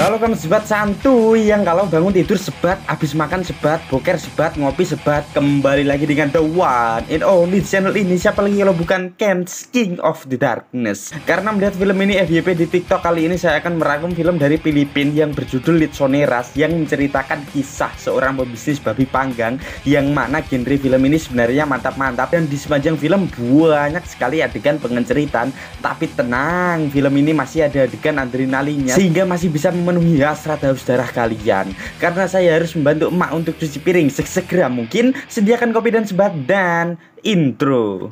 Halo kamu sebat santuy yang kalau bangun tidur sebat, habis makan sebat, boker sebat, ngopi sebat. Kembali lagi dengan the one and only channel ini. Siapa lagi kalau bukan Ken's King of the Darkness. Karena melihat film ini FYP di TikTok, kali ini saya akan merangkum film dari Filipina yang berjudul Lechoneras, yang menceritakan kisah seorang pebisnis babi panggang, yang mana genre film ini sebenarnya mantap-mantap. Dan di sepanjang film banyak sekali adegan pengenceritan. Tapi tenang, film ini masih ada adegan adrenalinnya, sehingga masih bisa memenuhi hasrat haus darah kalian. Karena saya harus membantu emak untuk cuci piring segera mungkin. Sediakan kopi dan sebat dan intro.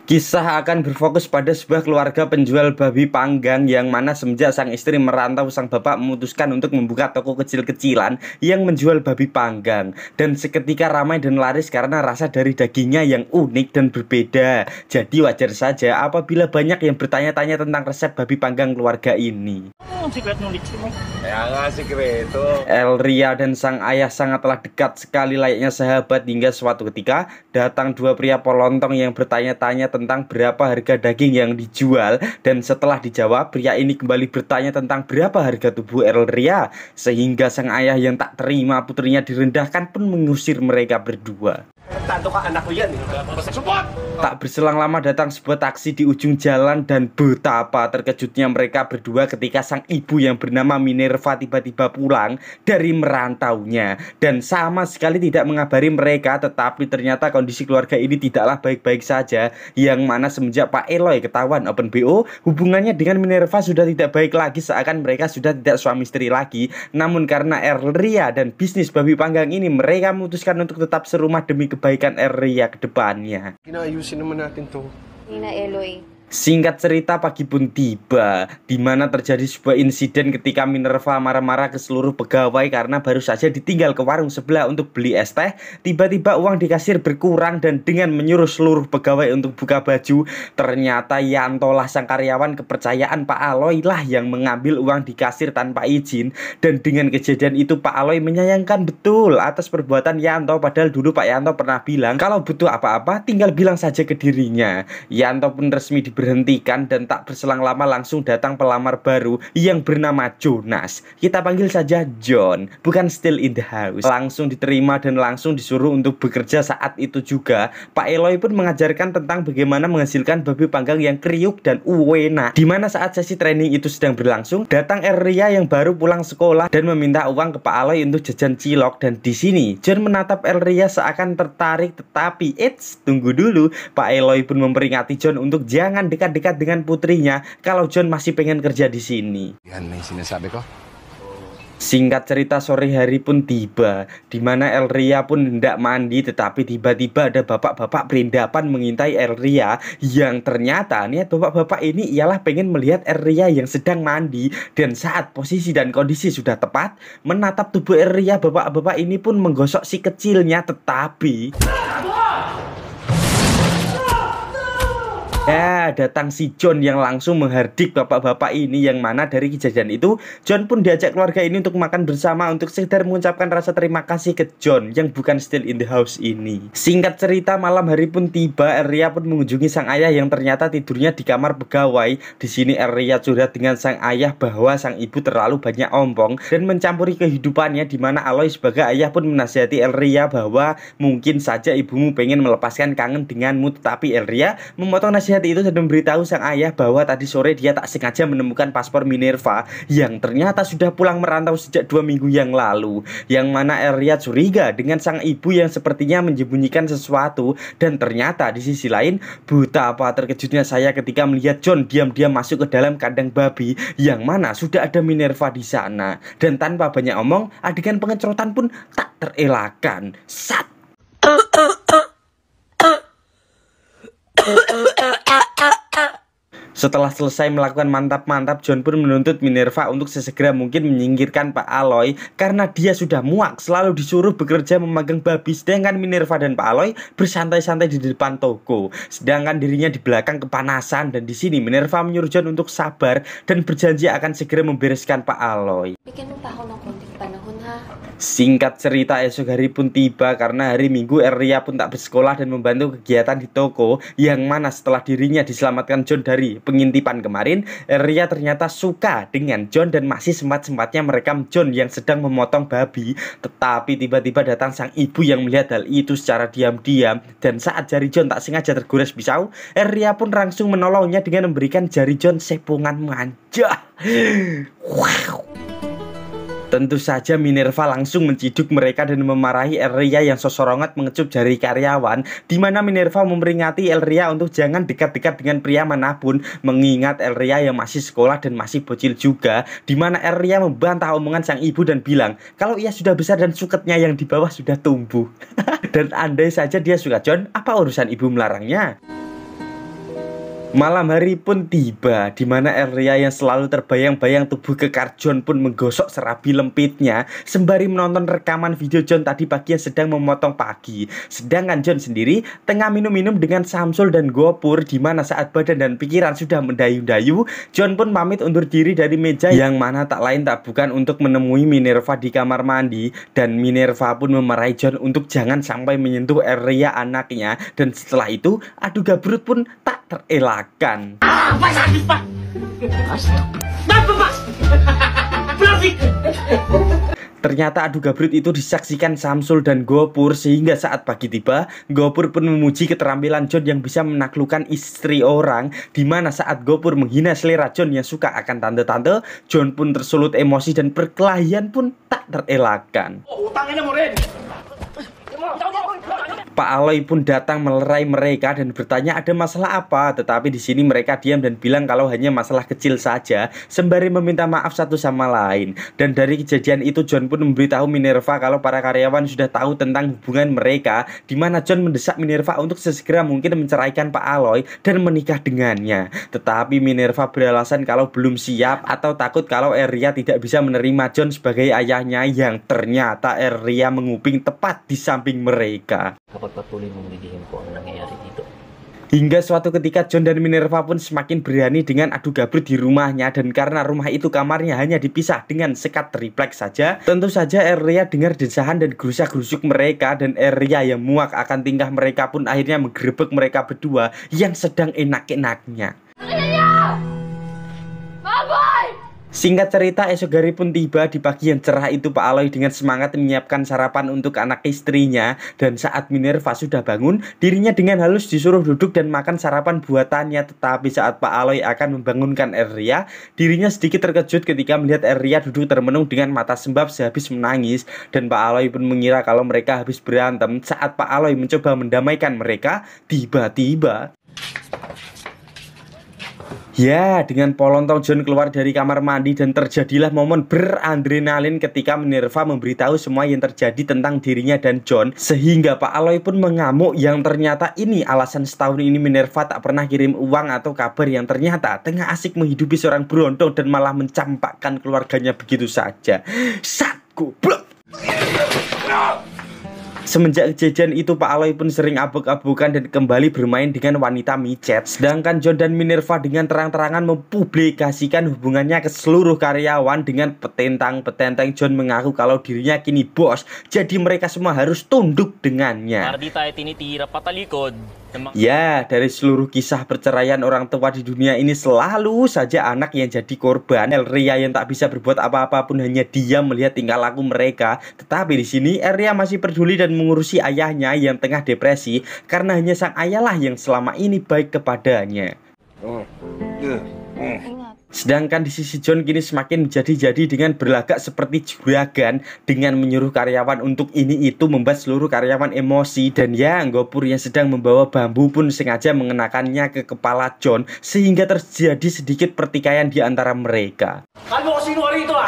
Kisah akan berfokus pada sebuah keluarga penjual babi panggang, yang mana semenjak sang istri merantau, sang bapak memutuskan untuk membuka toko kecil-kecilan yang menjual babi panggang. Dan seketika ramai dan laris karena rasa dari dagingnya yang unik dan berbeda. Jadi wajar saja apabila banyak yang bertanya-tanya tentang resep babi panggang keluarga ini. Elria dan sang ayah sangatlah dekat sekali, layaknya sahabat, hingga suatu ketika datang dua pria polontong yang bertanya-tanya tentang berapa harga daging yang dijual. Dan setelah dijawab, pria ini kembali bertanya tentang berapa harga tubuh Elria, sehingga sang ayah yang tak terima putrinya direndahkan pun mengusir mereka berdua. Tak berselang lama datang sebuah taksi di ujung jalan, dan betapa terkejutnya mereka berdua ketika sang ibu yang bernama Minerva tiba-tiba pulang dari merantaunya dan sama sekali tidak mengabari mereka. Tetapi ternyata kondisi keluarga ini tidaklah baik-baik saja, yang mana semenjak Pak Eloy ketahuan open BO, hubungannya dengan Minerva sudah tidak baik lagi, seakan mereka sudah tidak suami istri lagi. Namun karena Elria dan bisnis babi panggang ini, mereka memutuskan untuk tetap serumah demi kebaikan Elria ke depannya. Ayusin naman natin to. Nina Eloy. Singkat cerita, pagi pun tiba, di mana terjadi sebuah insiden ketika Minerva marah-marah ke seluruh pegawai karena baru saja ditinggal ke warung sebelah untuk beli es teh. Tiba-tiba uang di kasir berkurang, dan dengan menyuruh seluruh pegawai untuk buka baju, ternyata Yanto lah sang karyawan kepercayaan Pak Aloy lah yang mengambil uang di kasir tanpa izin. Dan dengan kejadian itu Pak Aloy menyayangkan betul atas perbuatan Yanto, padahal dulu Pak Yanto pernah bilang kalau butuh apa-apa tinggal bilang saja ke dirinya. Yanto pun resmi diberhentikan, dan tak berselang lama langsung datang pelamar baru yang bernama Jonas. Kita panggil saja John, bukan still in the house. Langsung diterima dan langsung disuruh untuk bekerja. Saat itu juga Pak Eloy pun mengajarkan tentang bagaimana menghasilkan babi panggang yang kriuk dan uwena. Dimana saat sesi training itu sedang berlangsung, datang Elria yang baru pulang sekolah dan meminta uang ke Pak Aloy untuk jajan cilok. Dan di sini John menatap Elria seakan tertarik, tetapi tunggu dulu. Pak Eloy pun memperingati John untuk jangan dekat-dekat dengan putrinya kalau John masih pengen kerja di sini. Yan na yung sinasabi ko. Singkat cerita, sore hari pun tiba, dimana Elria pun hendak mandi, tetapi tiba-tiba ada bapak-bapak berendapan mengintai Elria, yang ternyata niat bapak-bapak ini ialah pengen melihat Elria yang sedang mandi. Dan saat posisi dan kondisi sudah tepat menatap tubuh Elria, bapak-bapak ini pun menggosok si kecilnya. Tetapi ya, datang si John yang langsung menghardik bapak-bapak ini, yang mana dari kejadian itu John pun diajak keluarga ini untuk makan bersama untuk sekedar mengucapkan rasa terima kasih ke John yang bukan still in the house ini. Singkat cerita, malam hari pun tiba. Elria pun mengunjungi sang ayah yang ternyata tidurnya di kamar pegawai. Di sini Elria curhat dengan sang ayah bahwa sang ibu terlalu banyak ompong dan mencampuri kehidupannya, dimana Aloy sebagai ayah pun menasihati Elria bahwa mungkin saja ibumu pengen melepaskan kangen denganmu. Tetapi Elria memotong nasihat itu dan memberitahu sang ayah bahwa tadi sore dia tak sengaja menemukan paspor Minerva yang ternyata sudah pulang merantau sejak 2 minggu yang lalu. Yang mana Elria curiga dengan sang ibu yang sepertinya menyembunyikan sesuatu. Dan ternyata di sisi lain, betapa terkejutnya saya ketika melihat John diam-diam masuk ke dalam kandang babi yang mana sudah ada Minerva di sana. Dan tanpa banyak omong, adegan pengecotan pun tak terelakkan. Setelah selesai melakukan mantap-mantap, John pun menuntut Minerva untuk sesegera mungkin menyingkirkan Pak Aloy karena dia sudah muak selalu disuruh bekerja memegang babi, sedangkan Minerva dan Pak Aloy bersantai-santai di depan toko, sedangkan dirinya di belakang kepanasan. Dan di sini Minerva menyuruh John untuk sabar dan berjanji akan segera membereskan Pak Aloy. Bigyan mo pa ako ng konting panahon, ha? Singkat cerita, esok hari pun tiba karena hari Minggu Ria pun tak bersekolah dan membantu kegiatan di toko, yang mana setelah dirinya diselamatkan John dari pengintipan kemarin, Ria ternyata suka dengan John dan masih sempat-sempatnya merekam John yang sedang memotong babi. Tetapi tiba-tiba datang sang ibu yang melihat hal itu secara diam-diam, dan saat jari John tak sengaja tergores pisau, Ria pun langsung menolongnya dengan memberikan jari John sepungan manja. Wow. Tentu saja Minerva langsung menciduk mereka dan memarahi Elria yang sosorongat mengecup jari karyawan, di mana Minerva memperingati Elria untuk jangan dekat-dekat dengan pria manapun, mengingat Elria yang masih sekolah dan masih bocil juga, di mana Elria membantah omongan sang ibu dan bilang kalau ia sudah besar dan suketnya yang di bawah sudah tumbuh. Dan andai saja dia suka John, apa urusan ibu melarangnya? Malam hari pun tiba, di mana Ria yang selalu terbayang-bayang tubuh kekar John pun menggosok serabi lempitnya sembari menonton rekaman video John tadi pagi yang sedang memotong pagi. Sedangkan John sendiri tengah minum-minum dengan Samsul dan Gopur, di mana saat badan dan pikiran sudah mendayu-dayu, John pun pamit undur diri dari meja yang mana tak lain tak bukan untuk menemui Minerva di kamar mandi, dan Minerva pun memarahi John untuk jangan sampai menyentuh Ria anaknya, dan setelah itu adu gabrut pun tak terelakkan. Pak sakit pak. Kenapa pak? Berarti. Ternyata adu gabrut itu disaksikan Samsul dan Gopur, sehingga saat pagi tiba, Gopur pun memuji keterampilan John yang bisa menaklukkan istri orang, dimana saat Gopur menghina selera John yang suka akan tante-tante, John pun tersulut emosi dan perkelahian pun tak terelakkan. Oh, utangnya Moren. Pak Aloy pun datang melerai mereka dan bertanya ada masalah apa, tetapi di sini mereka diam dan bilang kalau hanya masalah kecil saja, sembari meminta maaf satu sama lain. Dan dari kejadian itu John pun memberitahu Minerva kalau para karyawan sudah tahu tentang hubungan mereka, di mana John mendesak Minerva untuk sesegera mungkin menceraikan Pak Aloy dan menikah dengannya. Tetapi Minerva beralasan kalau belum siap atau takut kalau Ria tidak bisa menerima John sebagai ayahnya, yang ternyata Ria menguping tepat di samping mereka. Dapat patuloy mong lidihin po ang nangyayari dito. Hingga suatu ketika John dan Minerva pun semakin berani dengan adu gabrut di rumahnya, dan karena rumah itu kamarnya hanya dipisah dengan sekat triplek saja, tentu saja Ria dengar desahan dan gerusak-gerusuk mereka, dan Ria yang muak akan tingkah mereka pun akhirnya menggerebek mereka berdua yang sedang enak-enaknya. Singkat cerita, esok hari pun tiba. Di pagi yang cerah itu Pak Aloy dengan semangat menyiapkan sarapan untuk anak istrinya, dan saat Minerva sudah bangun, dirinya dengan halus disuruh duduk dan makan sarapan buatannya. Tetapi saat Pak Aloy akan membangunkan Ria, dirinya sedikit terkejut ketika melihat Ria duduk termenung dengan mata sembab sehabis menangis, dan Pak Aloy pun mengira kalau mereka habis berantem. Saat Pak Aloy mencoba mendamaikan mereka, tiba-tiba ya, dengan polontong John keluar dari kamar mandi dan terjadilah momen beradrenalin ketika Minerva memberitahu semua yang terjadi tentang dirinya dan John, sehingga Pak Aloy pun mengamuk, yang ternyata ini alasan setahun ini Minerva tak pernah kirim uang atau kabar, yang ternyata tengah asik menghidupi seorang berondong dan malah mencampakkan keluarganya begitu saja. Sat goblok. Semenjak kejadian itu Pak Aloy pun sering abuk-abukan dan kembali bermain dengan wanita micet. Sedangkan John dan Minerva dengan terang-terangan mempublikasikan hubungannya ke seluruh karyawan. Dengan petentang-petenteng John mengaku kalau dirinya kini bos, jadi mereka semua harus tunduk dengannya. Para di tayo tinitira patalikod. Ya, dari seluruh kisah perceraian orang tua di dunia ini selalu saja anak yang jadi korban. Ria yang tak bisa berbuat apa-apa pun hanya diam melihat tingkah laku mereka. Tetapi di sini Ria masih peduli dan mengurusi ayahnya yang tengah depresi, karena hanya sang ayahlah yang selama ini baik kepadanya. Sedangkan di sisi John kini semakin menjadi-jadi dengan berlagak seperti juragan, dengan menyuruh karyawan untuk ini itu, membuat seluruh karyawan emosi. Dan ya, Gopur yang sedang membawa bambu pun sengaja mengenakannya ke kepala John, sehingga terjadi sedikit pertikaian di antara mereka.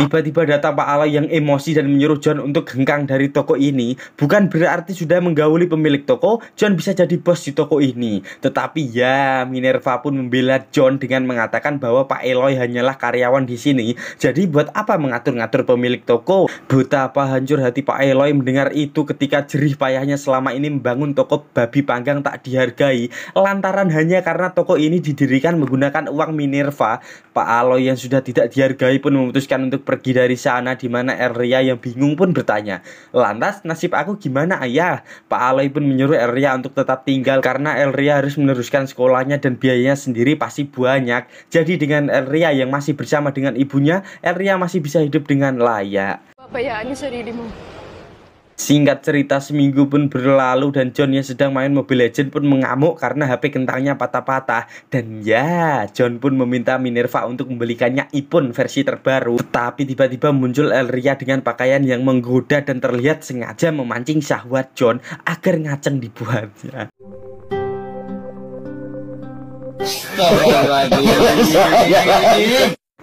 Tiba-tiba datang Pak Aloy yang emosi dan menyuruh John untuk hengkang dari toko ini. Bukan berarti sudah menggauli pemilik toko, John bisa jadi bos di toko ini. Tetapi ya, Minerva pun membela John dengan mengatakan bahwa Pak Aloy hanyalah karyawan di sini. Jadi buat apa mengatur-ngatur pemilik toko? Betapa hancur hati Pak Aloy mendengar itu ketika jerih payahnya selama ini membangun toko babi panggang tak dihargai, lantaran hanya karena toko ini didirikan menggunakan uang Minerva. Pak Aloy yang sudah tidak dihargai pun memutuskan untuk untuk pergi dari sana, di mana Elria yang bingung pun bertanya, "Lantas nasib aku gimana, Ayah?" Pak Aloy pun menyuruh Elria untuk tetap tinggal karena Elria harus meneruskan sekolahnya dan biayanya sendiri pasti banyak. Jadi dengan Elria yang masih bersama dengan ibunya, Elria masih bisa hidup dengan layak. Pabayaan niyo sarili mo. Singkat cerita, seminggu pun berlalu dan John yang sedang main Mobile Legends pun mengamuk karena HP kentangnya patah-patah. Dan ya, John pun meminta Minerva untuk membelikannya iPhone versi terbaru. Tetapi tiba-tiba muncul Elria dengan pakaian yang menggoda dan terlihat sengaja memancing syahwat John agar ngaceng dibuatnya.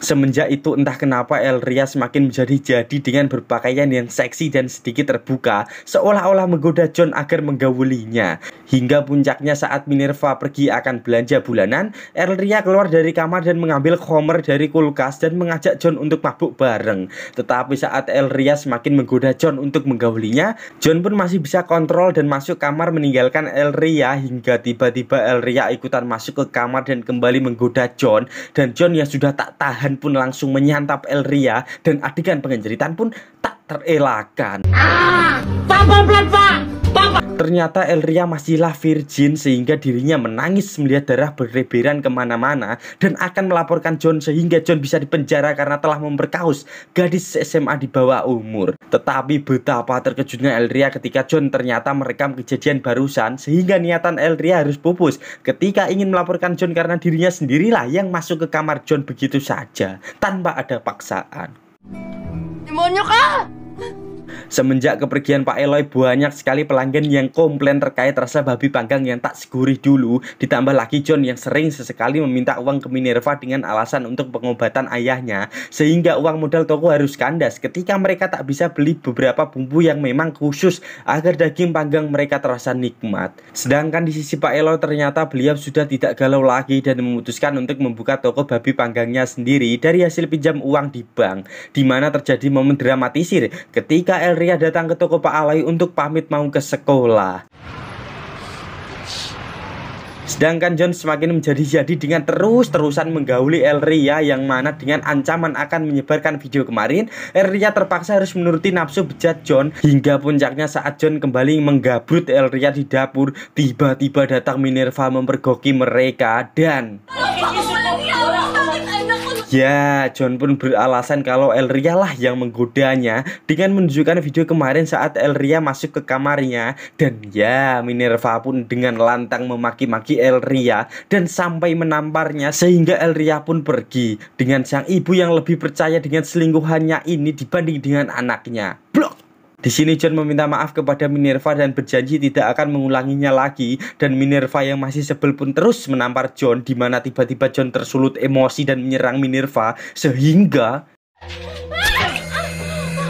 Semenjak itu entah kenapa Elria semakin menjadi-jadi dengan berpakaian yang seksi dan sedikit terbuka, seolah-olah menggoda John agar menggaulinya. Hingga puncaknya saat Minerva pergi akan belanja bulanan, Elria keluar dari kamar dan mengambil Homer dari kulkas dan mengajak John untuk mabuk bareng. Tetapi saat Elria semakin menggoda John untuk menggaulinya, John pun masih bisa kontrol dan masuk kamar meninggalkan Elria, hingga tiba-tiba Elria ikutan masuk ke kamar dan kembali menggoda John. Dan John yang sudah tak tahan pun langsung menyantap Elria dan adegan pengenjeritan pun tak terelakkan. Ternyata Elria masihlah virgin sehingga dirinya menangis melihat darah berlebiran kemana-mana dan akan melaporkan John sehingga John bisa dipenjara karena telah memperkaus gadis SMA di bawah umur. Tetapi betapa terkejutnya Elria ketika John ternyata merekam kejadian barusan sehingga niatan Elria harus pupus ketika ingin melaporkan John karena dirinya sendirilah yang masuk ke kamar John begitu saja tanpa ada paksaan. Demonyo ka! Semenjak kepergian Pak Eloy, banyak sekali pelanggan yang komplain terkait rasa babi panggang yang tak segurih dulu. Ditambah lagi John yang sering sesekali meminta uang ke Minerva dengan alasan untuk pengobatan ayahnya, sehingga uang modal toko harus kandas ketika mereka tak bisa beli beberapa bumbu yang memang khusus agar daging panggang mereka terasa nikmat. Sedangkan di sisi Pak Eloy ternyata beliau sudah tidak galau lagi dan memutuskan untuk membuka toko babi panggangnya sendiri dari hasil pinjam uang di bank, di mana terjadi momen dramatisir ketika Elria datang ke toko Pak Aloy untuk pamit mau ke sekolah. Sedangkan John semakin menjadi-jadi dengan terus-terusan menggauli Elria, yang mana dengan ancaman akan menyebarkan video kemarin, Elria terpaksa harus menuruti nafsu bejat John. Hingga puncaknya saat John kembali menggabrut Elria di dapur, tiba-tiba datang Minerva mempergoki mereka dan ya, John pun beralasan kalau Elria lah yang menggodanya dengan menunjukkan video kemarin saat Elria masuk ke kamarnya. Dan ya, Minerva pun dengan lantang memaki-maki Elria dan sampai menamparnya sehingga Elria pun pergi dengan sang ibu yang lebih percaya dengan selingkuhannya ini dibanding dengan anaknya. Blok! Di sini John meminta maaf kepada Minerva dan berjanji tidak akan mengulanginya lagi. Dan Minerva yang masih sebel pun terus menampar John, di mana tiba-tiba John tersulut emosi dan menyerang Minerva sehingga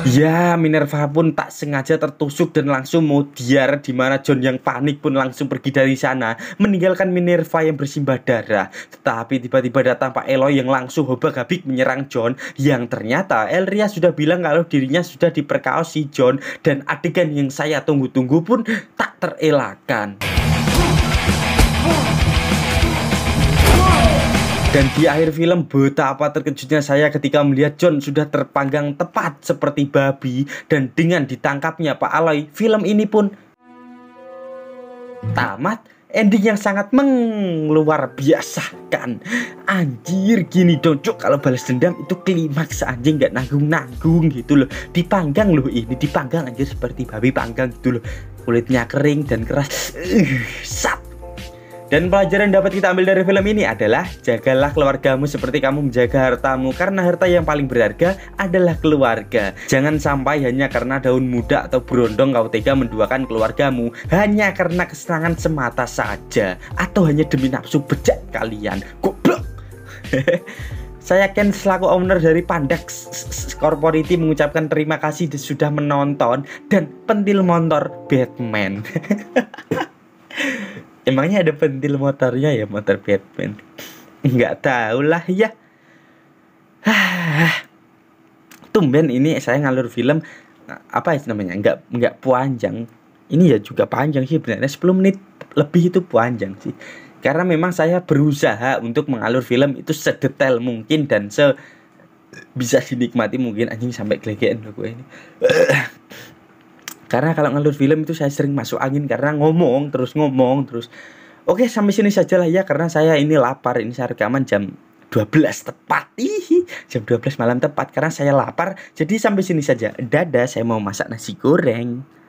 ya, Minerva pun tak sengaja tertusuk dan langsung modiar, di mana John yang panik pun langsung pergi dari sana meninggalkan Minerva yang bersimbah darah. Tetapi tiba-tiba datang Pak Eloy yang langsung hobak-habik menyerang John, yang ternyata Elria sudah bilang kalau dirinya sudah diperkaosi John, dan adegan yang saya tunggu-tunggu pun tak terelakkan. Dan di akhir film, betapa terkejutnya saya ketika melihat John sudah terpanggang tepat seperti babi. Dan dengan ditangkapnya Pak Aloy, film ini pun tamat. Ending yang sangat luar biasa kan. Anjir, gini dong Cuk, kalau balas dendam itu klimaks anjing, gak nanggung-nanggung gitu loh. Dipanggang loh, ini dipanggang anjir seperti babi panggang gitu loh. Kulitnya kering dan keras. Sat. Dan pelajaran dapat kita ambil dari film ini adalah jagalah keluargamu seperti kamu menjaga hartamu, karena harta yang paling berharga adalah keluarga. Jangan sampai hanya karena daun muda atau berondong kau tega menduakan keluargamu hanya karena kesenangan semata saja, atau hanya demi nafsu bejat kalian. Goblok. Saya Ken selaku owner dari Pandax Corpority mengucapkan terima kasih sudah menonton dan pentil motor Batman. Emangnya ada pentil motornya ya, motor Batman? Nggak tahu lah ya. Tumben ini saya ngalur film apa itu namanya, nggak panjang. Ini ya juga panjang sih sebenarnya, 10 menit lebih itu panjang sih. Karena memang saya berusaha untuk mengalur film itu sedetail mungkin dan bisa dinikmati mungkin anjing sampai gelegean loh gue ini. Karena kalau ngelur film itu saya sering masuk angin karena ngomong terus. Oke, sampai sini saja lah ya karena saya ini lapar. Ini saya rekaman jam 12 tepat. Jam 12 malam tepat karena saya lapar. Jadi sampai sini saja. Dadah, saya mau masak nasi goreng.